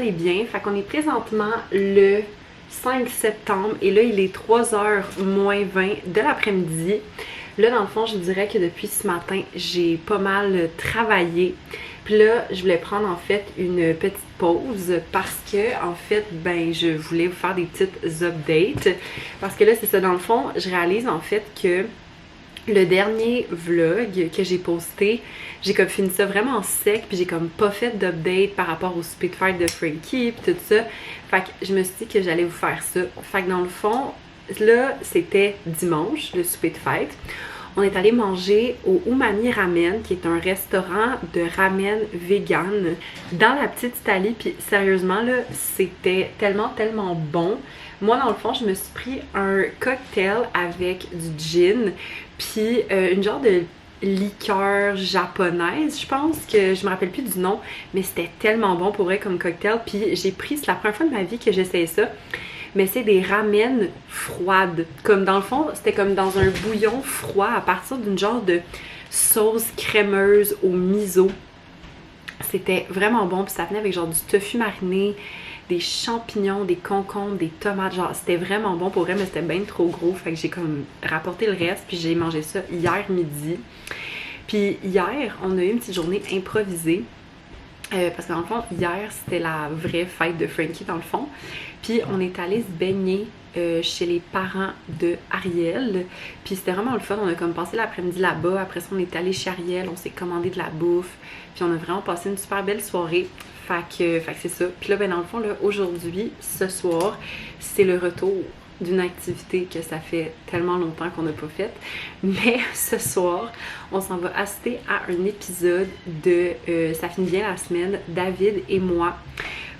allez bien. Fait qu'on est présentement le 5 septembre et là il est 3h moins 20 de l'après-midi. Là dans le fond je dirais que depuis ce matin j'ai pas mal travaillé. Puis là je voulais prendre en fait une petite pause parce que en fait ben je voulais vous faire des petites updates. Parce que là c'est ça, dans le fond je réalise en fait que le dernier vlog que j'ai posté, j'ai comme fini ça vraiment sec, puis j'ai comme pas fait d'update par rapport au souper de fête de Frankie puis tout ça. Fait que je me suis dit que j'allais vous faire ça. Fait que dans le fond, là c'était dimanche, le souper de fête. On est allé manger au Umami Ramen, qui est un restaurant de ramen vegan dans la petite Italie. Puis sérieusement là, c'était tellement bon. Moi dans le fond, je me suis pris un cocktail avec du gin, puis une genre de liqueur japonaise, je pense, que je me rappelle plus du nom, mais c'était tellement bon pour vrai comme cocktail. Puis j'ai pris, c'est la première fois de ma vie que j'essayais ça, mais c'est des ramen froides. Comme dans le fond, c'était comme dans un bouillon froid à partir d'une genre de sauce crémeuse au miso. C'était vraiment bon, puis ça venait avec genre du tofu mariné, des champignons, des concombres, des tomates, genre c'était vraiment bon pour vrai, mais c'était bien trop gros, fait que j'ai comme rapporté le reste, puis j'ai mangé ça hier midi. Puis hier, on a eu une petite journée improvisée, parce que dans le fond, hier, c'était la vraie fête de Frankie dans le fond, puis on est allé se baigner chez les parents de Ariel, puis c'était vraiment le fun. On a comme passé l'après-midi là-bas, après ça on est allé chez Ariel, on s'est commandé de la bouffe, puis on a vraiment passé une super belle soirée. Fait que c'est ça. Puis là, ben dans le fond, là, aujourd'hui, ce soir, c'est le retour d'une activité que ça fait tellement longtemps qu'on n'a pas faite. Mais ce soir, on s'en va assister à un épisode de Ça finit bien la semaine, David et moi.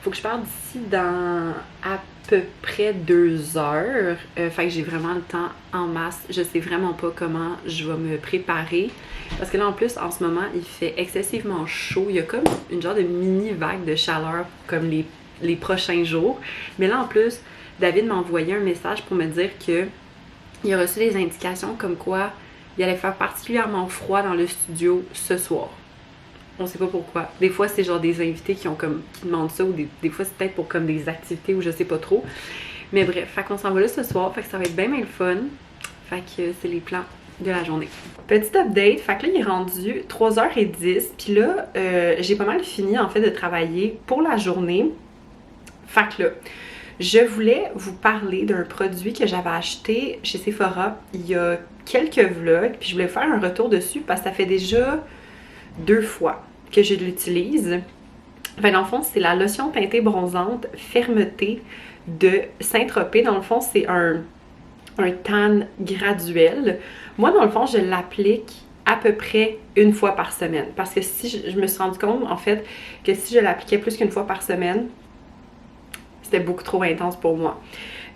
Faut que je parte d'ici dans à peu près 2 heures. Fait que j'ai vraiment le temps en masse. Je sais vraiment pas comment je vais me préparer. Parce que là, en plus, en ce moment, il fait excessivement chaud. Il y a comme une genre de mini vague de chaleur comme les prochains jours. Mais là, en plus, David m'a envoyé un message pour me dire que il a reçu des indications comme quoi il allait faire particulièrement froid dans le studio ce soir. On sait pas pourquoi. Des fois, c'est genre des invités qui demandent ça, ou des fois, c'est peut-être pour comme des activités ou je sais pas trop. Mais bref, fait qu'on s'en va là ce soir. Fait que ça va être bien le fun. Fait que c'est les plans de la journée. Petit update, fait que là il est rendu 3h10, puis là j'ai pas mal fini en fait de travailler pour la journée. Fait que là, je voulais vous parler d'un produit que j'avais acheté chez Sephora il y a quelques vlogs, puis je voulais faire un retour dessus parce que ça fait déjà 2 fois que je l'utilise. Enfin, dans le fond, c'est la lotion teintée bronzante Fermeté de Saint-Tropez. Dans le fond, c'est un tan graduel. Moi, dans le fond, je l'applique à peu près 1 fois par semaine. Parce que si je me suis rendu compte, en fait, que si je l'appliquais plus qu'1 fois par semaine, c'était beaucoup trop intense pour moi.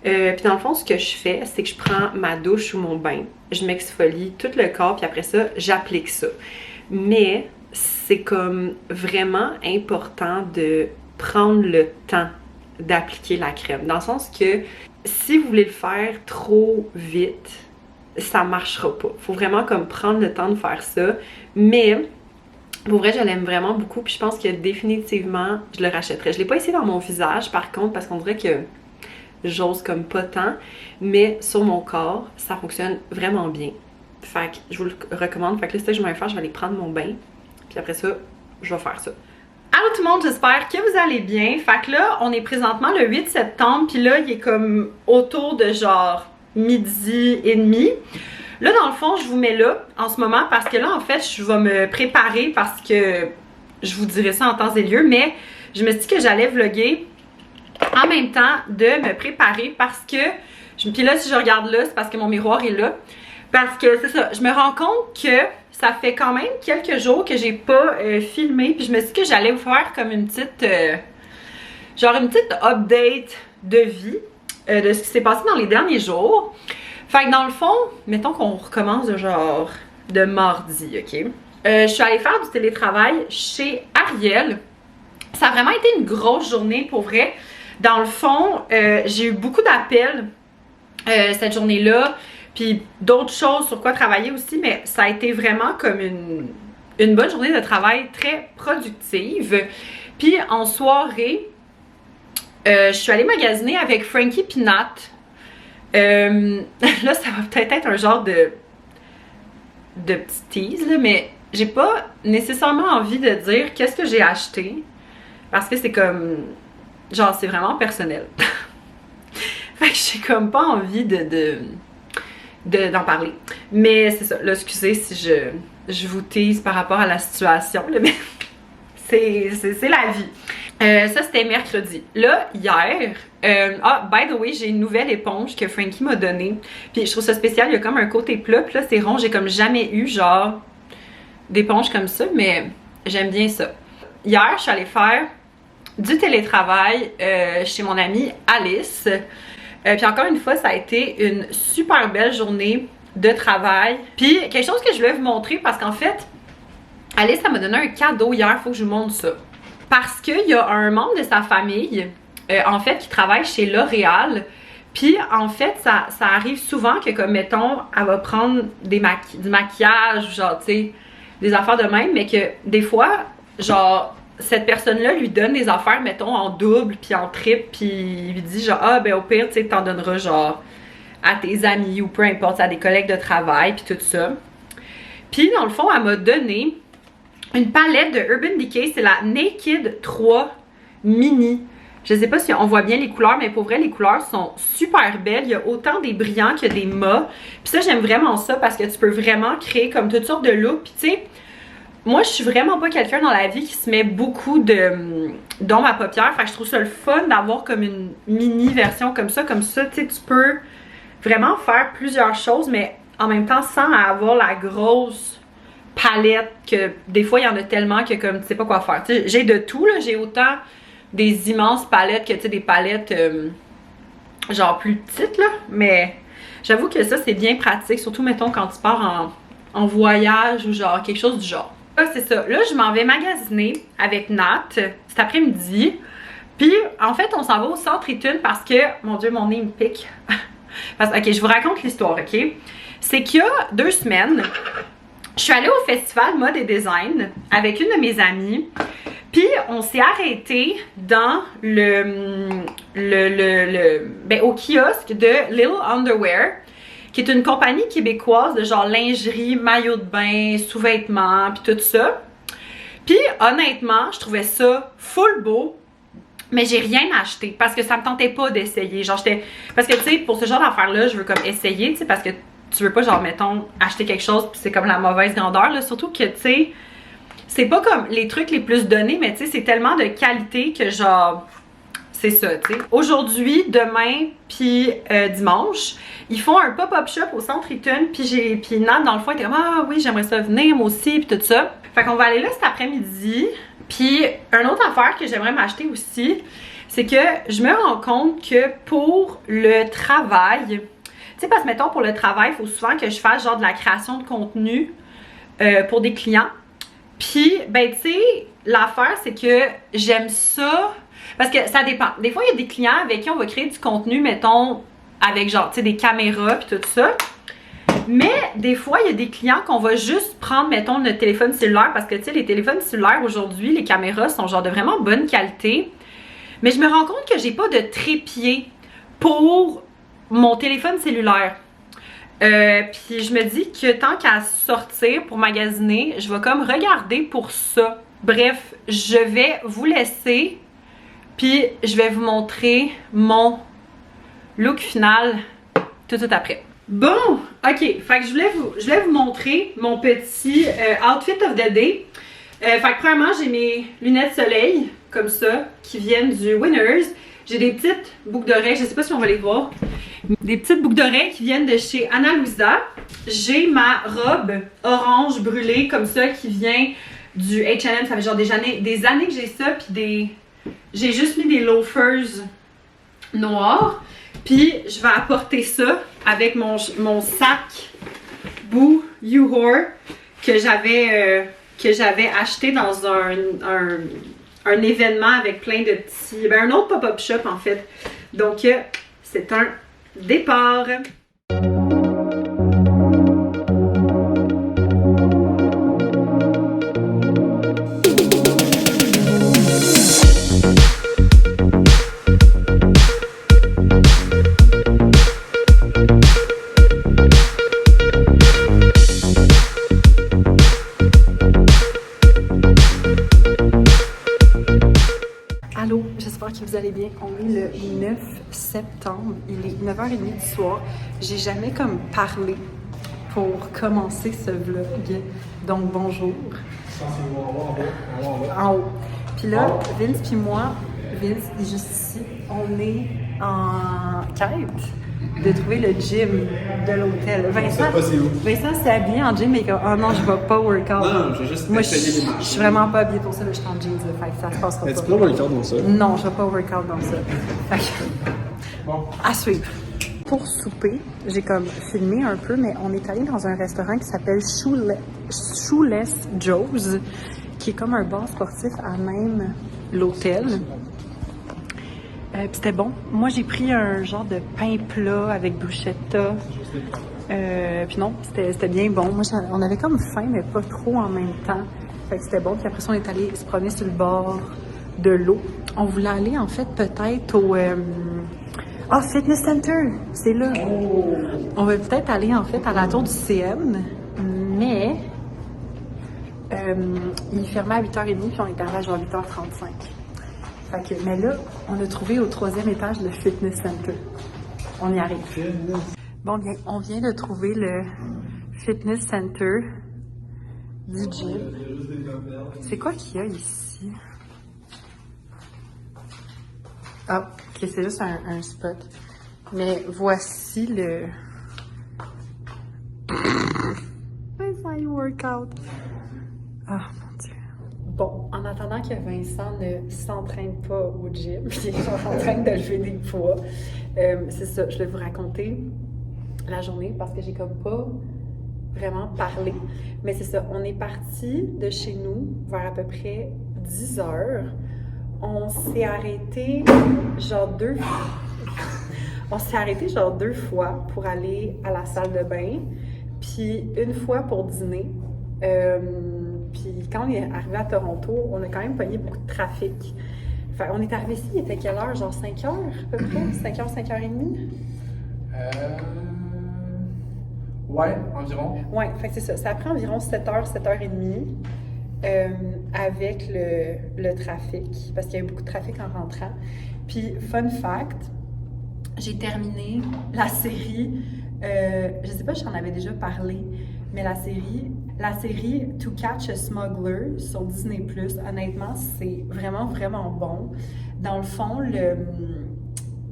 Puis dans le fond, ce que je fais, c'est que je prends ma douche ou mon bain, je m'exfolie tout le corps, puis après ça, j'applique ça. Mais c'est comme vraiment important de prendre le temps d'appliquer la crème. Dans le sens que si vous voulez le faire trop vite, ça marchera pas. Faut vraiment comme prendre le temps de faire ça. Mais pour vrai, je l'aime vraiment beaucoup. Puis je pense que définitivement, je le rachèterais. Je l'ai pas essayé dans mon visage par contre, parce qu'on dirait que j'ose comme pas tant. Mais sur mon corps, ça fonctionne vraiment bien. Fait que je vous le recommande. Fait que là, c'est ça que je vais faire. Je vais aller prendre mon bain. Puis après ça, je vais faire ça. Allô tout le monde, j'espère que vous allez bien. Fait que là, on est présentement le 8 septembre. Puis là, il est comme autour de genre 12h30. Là, dans le fond, je vous mets là en ce moment parce que là, en fait, je vais me préparer parce que je vous dirai ça en temps et lieu. Mais je me suis dit que j'allais vlogger en même temps de me préparer parce que... Puis là, si je regarde là, c'est parce que mon miroir est là. Parce que c'est ça, je me rends compte que ça fait quand même quelques jours que j'ai pas filmé. Puis je me suis dit que j'allais vous faire comme une petite... genre une petite update de vie de ce qui s'est passé dans les derniers jours. Fait que dans le fond, mettons qu'on recommence de genre de mardi, ok? Je suis allée faire du télétravail chez Ariel. Ça a vraiment été une grosse journée pour vrai. Dans le fond, j'ai eu beaucoup d'appels cette journée-là. Puis d'autres choses sur quoi travailler aussi, mais ça a été vraiment comme une bonne journée de travail très productive. Puis en soirée, Je suis allée magasiner avec Frankie pis Nat. Là, ça va peut-être être un genre de petit tease, là, mais j'ai pas nécessairement envie de dire qu'est-ce que j'ai acheté. Parce que c'est comme... Genre, c'est vraiment personnel. Fait que j'ai comme pas envie d'en parler. Mais c'est ça, là, excusez si je vous tease par rapport à la situation, là, mais c'est la vie. Ça, c'était mercredi. Là, hier, by the way, j'ai une nouvelle éponge que Frankie m'a donnée. Puis je trouve ça spécial, il y a comme un côté plat, puis là, c'est rond. J'ai comme jamais eu, genre, d'éponge comme ça, mais j'aime bien ça. Hier, je suis allée faire du télétravail chez mon amie Alice. Puis encore une fois, ça a été une super belle journée de travail. Puis quelque chose que je voulais vous montrer parce qu'en fait, Alice, elle m'a donné un cadeau hier, faut que je vous montre ça. Parce qu'il y a un membre de sa famille, en fait, qui travaille chez L'Oréal. Puis en fait, ça arrive souvent que, comme mettons, elle va prendre du maquillage, genre, tu sais, des affaires de même, mais que des fois, genre, cette personne-là lui donne des affaires, mettons, en double, puis en triple, puis il lui dit genre, ah, ben au pire, tu sais, t'en donneras, genre, à tes amis ou peu importe, à des collègues de travail, puis tout ça. Puis, dans le fond, elle m'a donné une palette de Urban Decay, c'est la Naked 3 Mini. Je sais pas si on voit bien les couleurs, mais pour vrai, les couleurs sont super belles. Il y a autant des brillants que des mat. Puis ça, j'aime vraiment ça parce que tu peux vraiment créer comme toutes sortes de looks. Puis tu sais, moi, je suis vraiment pas quelqu'un dans la vie qui se met beaucoup d'ombre à paupières. Fait que je trouve ça le fun d'avoir comme une mini version comme ça. Comme ça, tu sais, tu peux vraiment faire plusieurs choses, mais en même temps, sans avoir la grosse palette que des fois, il y en a tellement que comme tu sais pas quoi faire. Tu sais, j'ai de tout, là. J'ai autant des immenses palettes que, tu sais, des palettes genre plus petites, là. Mais j'avoue que ça, c'est bien pratique. Surtout, mettons, quand tu pars en voyage ou genre quelque chose du genre. C'est ça. Là, je m'en vais magasiner avec Nat cet après-midi. Puis, en fait, on s'en va au Centre Eaton parce que, mon Dieu, mon nez me pique. Ok, je vous raconte l'histoire, ok? C'est qu'il y a 2 semaines, je suis allée au festival Mode et Design avec une de mes amies. Puis, on s'est arrêté dans au kiosque de Little Underwear, qui est une compagnie québécoise de genre lingerie, maillot de bain, sous-vêtements, puis tout ça. Puis honnêtement, je trouvais ça full beau, mais j'ai rien acheté parce que ça me tentait pas d'essayer. Genre parce que tu sais, pour ce genre d'affaires-là, je veux comme essayer, tu sais, parce que tu veux pas genre, mettons, acheter quelque chose puis c'est comme la mauvaise grandeur, là. Surtout que, tu sais, c'est pas comme les trucs les plus donnés, mais tu sais, c'est tellement de qualité que genre... C'est ça, tu sais. Aujourd'hui, demain, puis dimanche, ils font un pop-up shop au Centre Eaton, puis Nat, dans le fond, était comme « Ah oui, j'aimerais ça venir, moi aussi, puis tout ça. » Fait qu'on va aller là cet après-midi. Puis, une autre affaire que j'aimerais m'acheter aussi, c'est que je me rends compte que pour le travail, tu sais, parce que mettons, pour le travail, il faut souvent que je fasse genre de la création de contenu pour des clients. Puis, ben, tu sais, l'affaire, c'est que j'aime ça... Parce que ça dépend. Des fois, il y a des clients avec qui on va créer du contenu, mettons, avec genre, tu sais, des caméras puis tout ça. Mais des fois, il y a des clients qu'on va juste prendre, mettons, notre téléphone cellulaire. Parce que, tu sais, les téléphones cellulaires aujourd'hui, les caméras sont genre de vraiment bonne qualité. Mais je me rends compte que j'ai pas de trépied pour mon téléphone cellulaire. Puis je me dis que tant qu'à sortir pour magasiner, je vais comme regarder pour ça. Bref, je vais vous laisser... Puis, je vais vous montrer mon look final tout de suite après. Bon, ok, fait que je voulais vous montrer mon petit outfit of the day. Fait que premièrement, j'ai mes lunettes soleil, comme ça, qui viennent du Winners. J'ai des petites boucles d'oreilles, je sais pas si on va les voir. Des petites boucles d'oreilles qui viennent de chez Ana Luisa. J'ai ma robe orange brûlée, comme ça, qui vient du H&M. Ça fait genre des années que j'ai ça, puis j'ai juste mis des loafers noirs. Puis je vais apporter ça avec mon sac Boo You Whore que j'avais acheté dans un événement avec plein de petits... Ben, un autre pop-up shop en fait. Donc c'est un départ. bien, on est le 9 septembre, il est 9h30 du soir. J'ai jamais comme parlé pour commencer ce vlog, donc bonjour. En haut. Puis là, Vince puis moi, Vince est juste ici, on est en quête de trouver le gym de l'hôtel. Vincent s'est habillé en gym et comme, oh non, je vais pas workout. Non, je vais juste moi, essayer les marches. Je suis vraiment pas habillée pour ça, là, je suis en jeans, là, fait que ça se passera pas. Tu peux workout dans ça? Non, je vais pas workout dans ça. Fait que, Bon. à suivre. Pour souper, j'ai comme filmé un peu, mais on est allé dans un restaurant qui s'appelle Shoeless Joe's, qui est comme un bar sportif à même l'hôtel. Puis c'était bon. Moi, j'ai pris un genre de pain plat avec bruschetta. Puis non, c'était bien bon. Moi, on avait comme faim, mais pas trop en même temps. Fait que c'était bon. Puis après ça, on est allé se promener sur le bord de l'eau. On voulait aller, en fait, peut-être au... Fitness Center! C'est là. On va peut-être aller, en fait, à la tour du CN, mais... il fermait à 8h30, puis on est arrivé à genre 8h35. Fait que, mais là, on a trouvé au 3e étage le Fitness Center. On y arrive. Bon, bien, on vient de trouver le Fitness Center du gym. C'est quoi qu'il y a ici? Ah, ok, c'est juste un spot. Mais voici le... Vincent, workout. Ah, mon Dieu. Bon, en attendant que Vincent ne s'entraîne pas au gym, il est en train de lever des poids, c'est ça, je vais vous raconter la journée parce que j'ai comme pas vraiment parlé. Mais c'est ça, on est parti de chez nous vers à peu près 10 heures. On s'est arrêté genre deux fois pour aller à la salle de bain, puis une fois pour dîner. Puis quand on est arrivé à Toronto, on a quand même pogné beaucoup de trafic. Fait, on est arrivé ici, il était quelle heure? Genre 5 heures à peu près? 5 heures, 5h30? Ouais, environ. Ouais, fait que c'est ça. Ça a pris environ 7h, 7h30 avec le trafic, parce qu'il y a eu beaucoup de trafic en rentrant. Puis, fun fact, j'ai terminé la série, je sais pas si j'en avais déjà parlé, mais la série To Catch a Smuggler sur Disney+, honnêtement, c'est vraiment, vraiment bon. Dans le fond,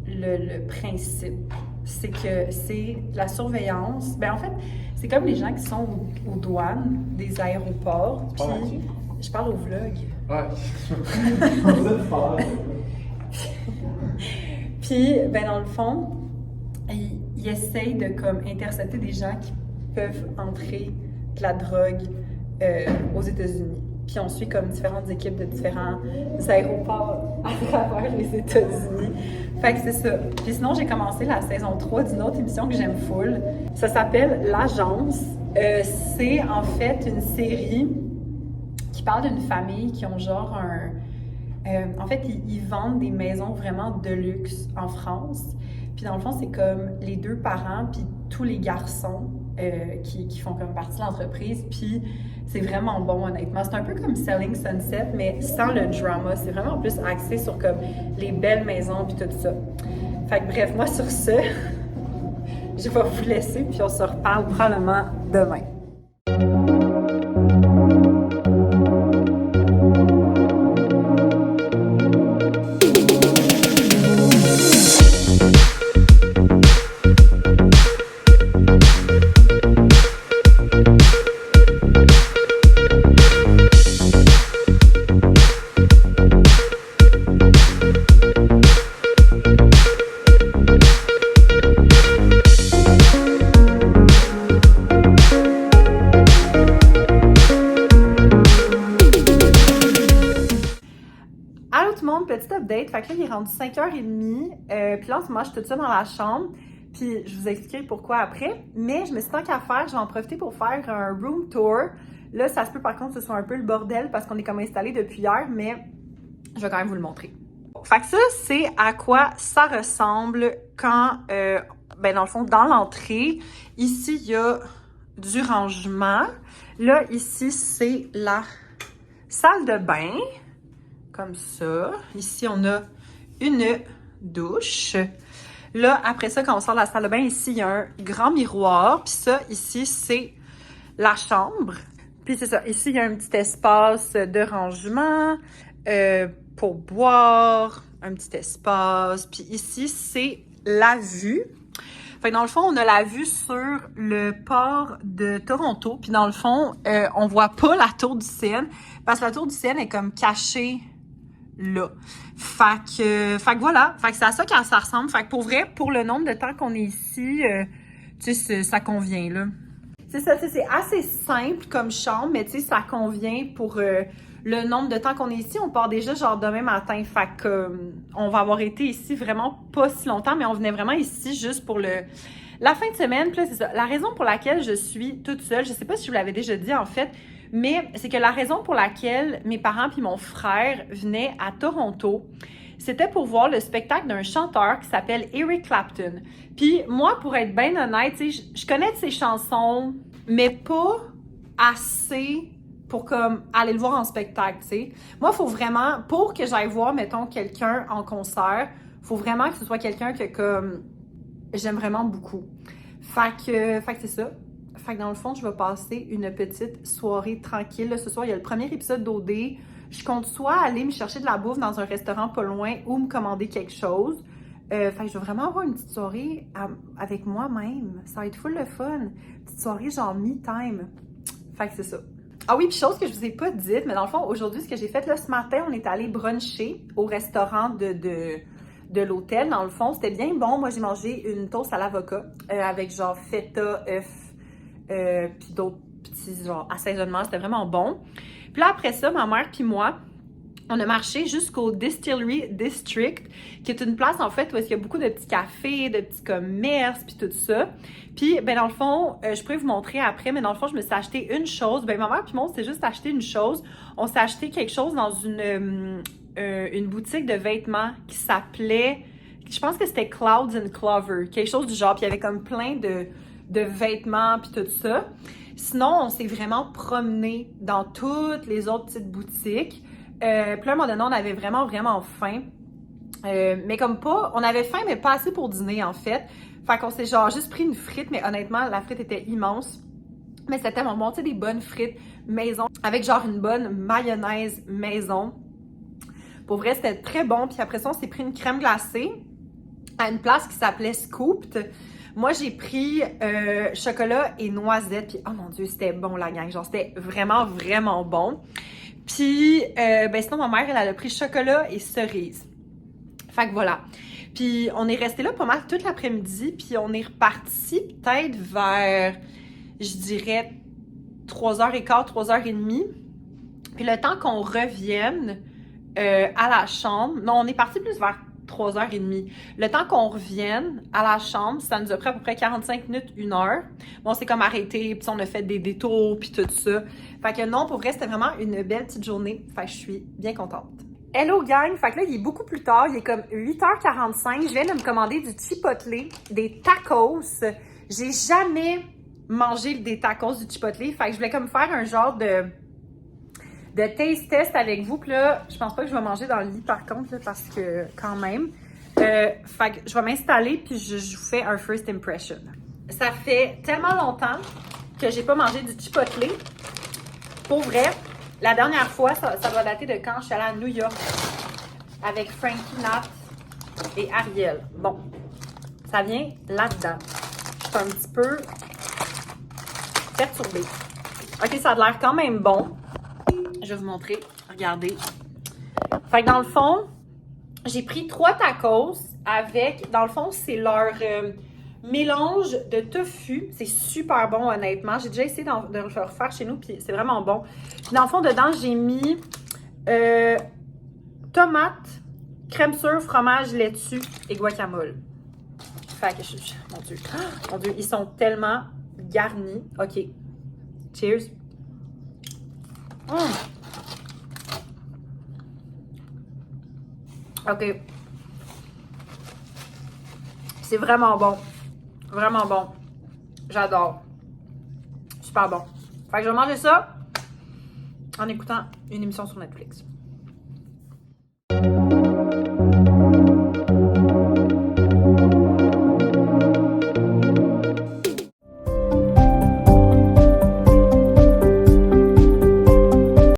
le principe, c'est que c'est la surveillance. Ben en fait, c'est comme les gens qui sont aux douanes des aéroports. Puis, je parle au vlog. Ouais. Puis, ben dans le fond, ils essayent de comme intercepter des gens qui peuvent entrer de la drogue aux États-Unis. Puis on suit comme différentes équipes de différents aéroports à travers les États-Unis. Fait que c'est ça. Puis sinon, j'ai commencé la saison 3 d'une autre émission que j'aime full. Ça s'appelle L'Agence. C'est en fait une série qui parle d'une famille qui ont genre en fait, ils vendent des maisons vraiment de luxe en France. Puis dans le fond, c'est comme les deux parents puis tous les garçons qui font comme partie de l'entreprise. Puis c'est vraiment bon, honnêtement. C'est un peu comme Selling Sunset, mais sans le drama. C'est vraiment plus axé sur comme les belles maisons puis tout ça. Fait que bref, moi sur ce, je vais vous laisser puis on se reparle probablement demain. Petit update, fait que là il est rendu 5h30, puis là en ce moment je suis toute seule dans la chambre, puis je vous expliquerai pourquoi après, mais je me suis dit tant qu'à faire, je vais en profiter pour faire un room tour. Là ça se peut par contre que ce soit un peu le bordel parce qu'on est comme installé depuis hier, mais je vais quand même vous le montrer. Fait que ça c'est à quoi ça ressemble quand, ben dans le fond dans l'entrée, ici il y a du rangement, là ici c'est la salle de bain. Comme ça. Ici, on a une douche. Là, après ça, quand on sort de la salle de bain, ici, il y a un grand miroir. Puis ça, ici, c'est la chambre. Puis c'est ça, ici, il y a un petit espace de rangement pour boire, un petit espace. Puis ici, c'est la vue. Fait que dans le fond, on a la vue sur le port de Toronto. Puis dans le fond, on voit pas la tour du CN parce que la tour du CN est comme cachée là. Fait que voilà. Fait que c'est à ça que ça ressemble. Fait que pour vrai, pour le nombre de temps qu'on est ici, tu sais, ça convient, là. C'est ça, tu sais, c'est assez simple comme chambre, mais tu sais, ça convient pour le nombre de temps qu'on est ici. On part déjà genre demain matin. Fait que on va avoir été ici vraiment pas si longtemps, mais on venait vraiment ici juste pour la fin de semaine. Puis là, c'est ça. La raison pour laquelle je suis toute seule, je sais pas si je vous l'avais déjà dit en fait, mais c'est que la raison pour laquelle mes parents puis mon frère venaient à Toronto, c'était pour voir le spectacle d'un chanteur qui s'appelle Eric Clapton. Puis moi, pour être bien honnête, je connais de ses chansons, mais pas assez pour comme aller le voir en spectacle, tu sais. Moi, il faut vraiment, pour que j'aille voir, mettons, quelqu'un en concert, il faut vraiment que ce soit quelqu'un que comme j'aime vraiment beaucoup. Fait que c'est ça. Fait que dans le fond, je vais passer une petite soirée tranquille. Là, ce soir, il y a le premier épisode d'OD. Je compte soit aller me chercher de la bouffe dans un restaurant pas loin ou me commander quelque chose. Fait que je vais vraiment avoir une petite soirée avec moi-même. Ça va être full le fun. Petite soirée genre me-time. Fait que c'est ça. Ah oui, puis chose que je vous ai pas dite, mais dans le fond, aujourd'hui, ce que j'ai fait là ce matin, on est allé bruncher au restaurant de l'hôtel. Dans le fond, c'était bien bon. Moi, j'ai mangé une toast à l'avocat avec genre feta, œuf, puis d'autres petits genre assaisonnements. C'était vraiment bon. Puis là, après ça, ma mère puis moi, on a marché jusqu'au Distillery District, qui est une place, en fait, où il y a beaucoup de petits cafés, de petits commerces, puis tout ça. Puis, ben dans le fond, je pourrais vous montrer après, mais dans le fond, je me suis acheté une chose. Ben ma mère puis moi, on s'est juste acheté une chose. On s'est acheté quelque chose dans une boutique de vêtements qui s'appelait, je pense que c'était Clouds and Clover, quelque chose du genre. Puis il y avait comme plein de vêtements, puis tout ça. Sinon, on s'est vraiment promené dans toutes les autres petites boutiques. Puis là, à un moment donné, on avait vraiment, vraiment faim. Mais comme pas, on avait faim, mais pas assez pour dîner, en fait. Fait qu'on s'est genre juste pris une frite, mais honnêtement, la frite était immense. Mais c'était tellement bon, tu sais, des bonnes frites maison, avec genre une bonne mayonnaise maison. Pour vrai, c'était très bon. Puis après ça, on s'est pris une crème glacée à une place qui s'appelait Scooped. Moi, j'ai pris chocolat et noisette. Puis, oh mon Dieu, c'était bon, la gang. Genre, c'était vraiment, vraiment bon. Puis, ben sinon, ma mère, elle a pris chocolat et cerise. Fait que voilà. Puis, on est resté là pas mal toute l'après-midi. Puis, on est reparti peut-être vers, je dirais, 3h15, 3h30. Puis, le temps qu'on revienne à la chambre... Non, on est parti plus vers 3h30. Le temps qu'on revienne à la chambre, ça nous a pris à peu près 45 minutes, 1 heure. Bon, c'est comme arrêté, puis on a fait des détours, puis tout ça. Fait que non, pour vrai, c'était vraiment une belle petite journée. Fait que je suis bien contente. Hello gang! Fait que là, il est beaucoup plus tard. Il est comme 8h45. Je viens de me commander du chipotle, des tacos. J'ai jamais mangé des tacos du chipotle. Fait que je voulais comme faire un genre de taste test avec vous. Puis là, je pense pas que je vais manger dans le lit par contre, là, parce que quand même. Fait que je vais m'installer puis je vous fais un first impression. Ça fait tellement longtemps que j'ai pas mangé du chipotle. Pour vrai, la dernière fois, ça doit dater de quand je suis allée à New York avec Frankie, Nat et Ariel. Bon, ça vient là-dedans. Je suis un petit peu perturbée. Ok, ça a l'air quand même bon. Je vais vous montrer. Regardez. Fait que dans le fond, j'ai pris 3 tacos avec... Dans le fond, c'est leur mélange de tofu. C'est super bon, honnêtement. J'ai déjà essayé de le refaire chez nous, puis c'est vraiment bon. Puis dans le fond, dedans, j'ai mis tomate, crème sûre, fromage, laitue et guacamole. Fait que... Mon Dieu. Oh, mon Dieu, ils sont tellement garnis. OK. Cheers. OK. C'est vraiment bon. Vraiment bon. J'adore. Super bon. Fait que je vais manger ça en écoutant une émission sur Netflix.